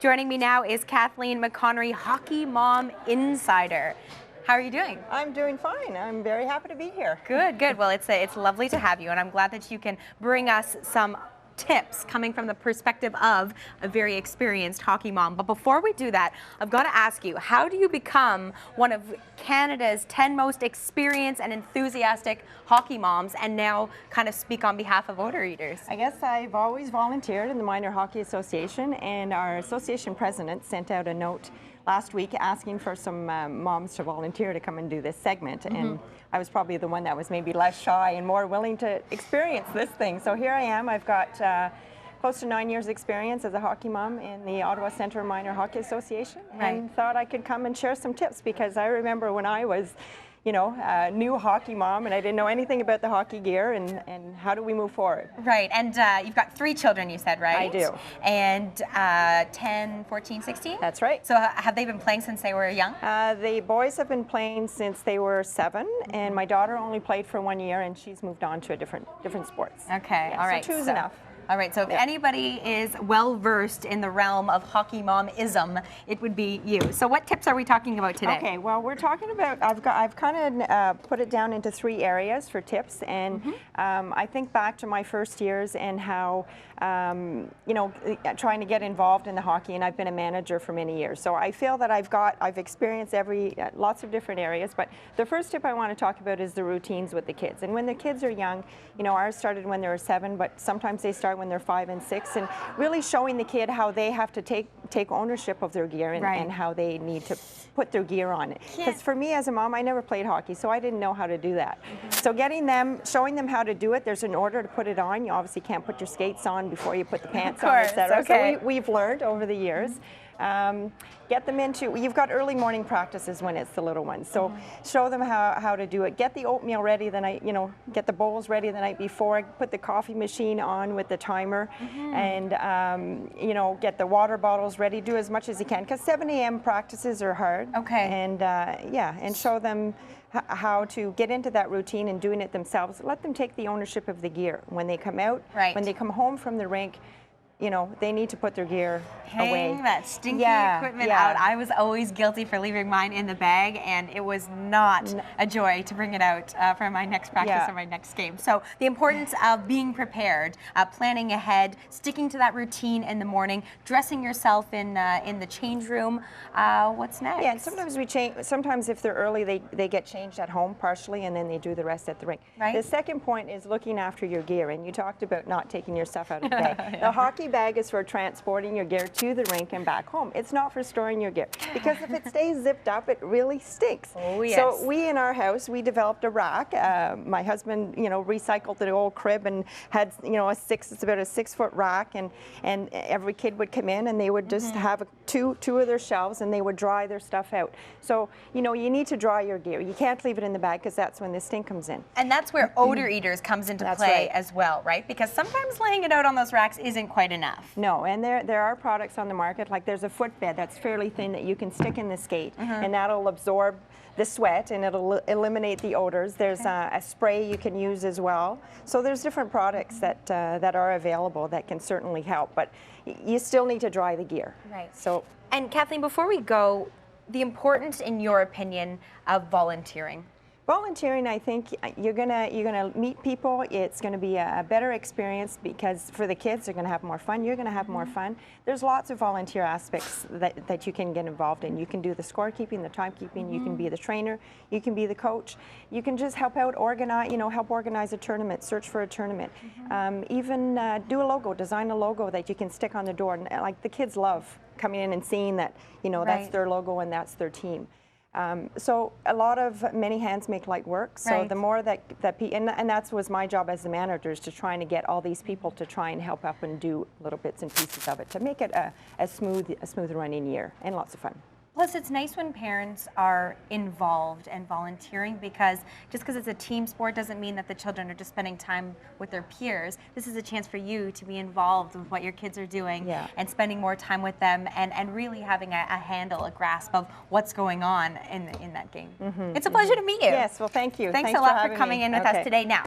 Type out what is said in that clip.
Joining me now is Kathleen McConnery, Hockey Mom Insider. How are you doing? I'm doing fine. I'm very happy to be here. Good, good. Well, it's lovely to have you, and I'm glad that you can bring us some tips coming from the perspective of a very experienced hockey mom. But before we do that, I've got to ask you, how do you become one of Canada's 10 most experienced and enthusiastic hockey moms and now kind of speak on behalf of Odor-Eaters? I guess I've always volunteered in the Minor Hockey Association, and our association president sent out a note last week asking for some moms to volunteer to come and do this segment. And I was probably the one that was maybe less shy and more willing to experience this thing. So here I am. I've got close to 9 years experience as a hockey mom in the Ottawa Centre Minor Hockey Association, and thought I could come and share some tips, because I remember when I was a new hockey mom and I didn't know anything about the hockey gear, and how do we move forward. Right, and you've got 3 children, you said, right? I do. And 10, 14, 16? That's right. So have they been playing since they were young? The boys have been playing since they were 7, and my daughter only played for 1 year, and she's moved on to different sports. Okay, Yeah, all right. So 2's enough. All right, so if anybody is well versed in the realm of hockey mom-ism, it would be you. So what tips are we talking about today? Okay, well, we're talking about, I've kind of put it down into 3 areas for tips, and I think back to my first years and how, trying to get involved in the hockey, and I've been a manager for many years. So I feel that I've experienced lots of different areas, but the first tip I want to talk about is the routines with the kids. And when the kids are young, ours started when they were 7, but sometimes they start when they're 5 and 6, and really showing the kid how they have to take ownership of their gear and how they need to put their gear on it. Because for me as a mom, I never played hockey, so I didn't know how to do that. So showing them how to do it, there's an order to put it on. You obviously can't put your skates on before you put the pants on, etc. Okay. So we've learned over the years. Get them into, you've got early morning practices when it's the little ones, so show them how to do it. Get the oatmeal ready the night, get the bowls ready the night before, put the coffee machine on with the timer, and get the water bottles ready. Do as much as you can, because 7 a.m. practices are hard. Okay. And and show them how to get into that routine and doing it themselves. Let them take the ownership of the gear when they come out. When they come home from the rink, they need to put their gear away. Hang that stinky equipment out. I was always guilty for leaving mine in the bag, and it was not a joy to bring it out for my next practice or my next game. So the importance of being prepared, planning ahead, sticking to that routine in the morning, dressing yourself in the change room. What's next? Yeah, and sometimes we change. Sometimes if they're early, they get changed at home partially, and then they do the rest at the rink. The second point is looking after your gear, and you talked about not taking your stuff out of the bag. The hockey bag is for transporting your gear to the rink and back home. It's not for storing your gear, because if it stays zipped up, it really stinks. Oh, yes. So we in our house, we developed a rack. My husband, recycled the old crib and had, it's about a 6-foot rack, and every kid would come in and they would just have two of their shelves, and they would dry their stuff out. So, you need to dry your gear. You can't leave it in the bag, because that's when the stink comes in. And that's where Odor-Eaters comes into play as well, right? Because sometimes laying it out on those racks isn't quite enough. No, and there are products on the market, like there's a footbed that's fairly thin that you can stick in the skate, and that'll absorb the sweat and it'll eliminate the odors. There's a spray you can use as well. So there's different products that are available that can certainly help, but you still need to dry the gear. Right. So. And Kathleen, before we go, the importance, in your opinion, of volunteering. Volunteering, I think you're gonna meet people. It's gonna be a better experience, because for the kids, they're gonna have more fun. You're gonna have more fun. There's lots of volunteer aspects that you can get involved in. You can do the scorekeeping, the timekeeping. You can be the trainer. You can be the coach. You can just help out organize, help organize a tournament, search for a tournament. Even do a logo, design a logo that you can stick on the door. And, like, the kids love coming in and seeing that, that's their logo and that's their team. So many hands make light work. So the more and that was my job as the manager, is to trying to get all these people to try and help up and do little bits and pieces of it to make it a smooth running year, and lots of fun. Plus, it's nice when parents are involved and volunteering, because just because it's a team sport doesn't mean that the children are just spending time with their peers. This is a chance for you to be involved with what your kids are doing and spending more time with them, and really having a handle, a grasp of what's going on in that game. It's a pleasure to meet you. Yes, well, thank you. Thanks a lot for coming in with us today. Now.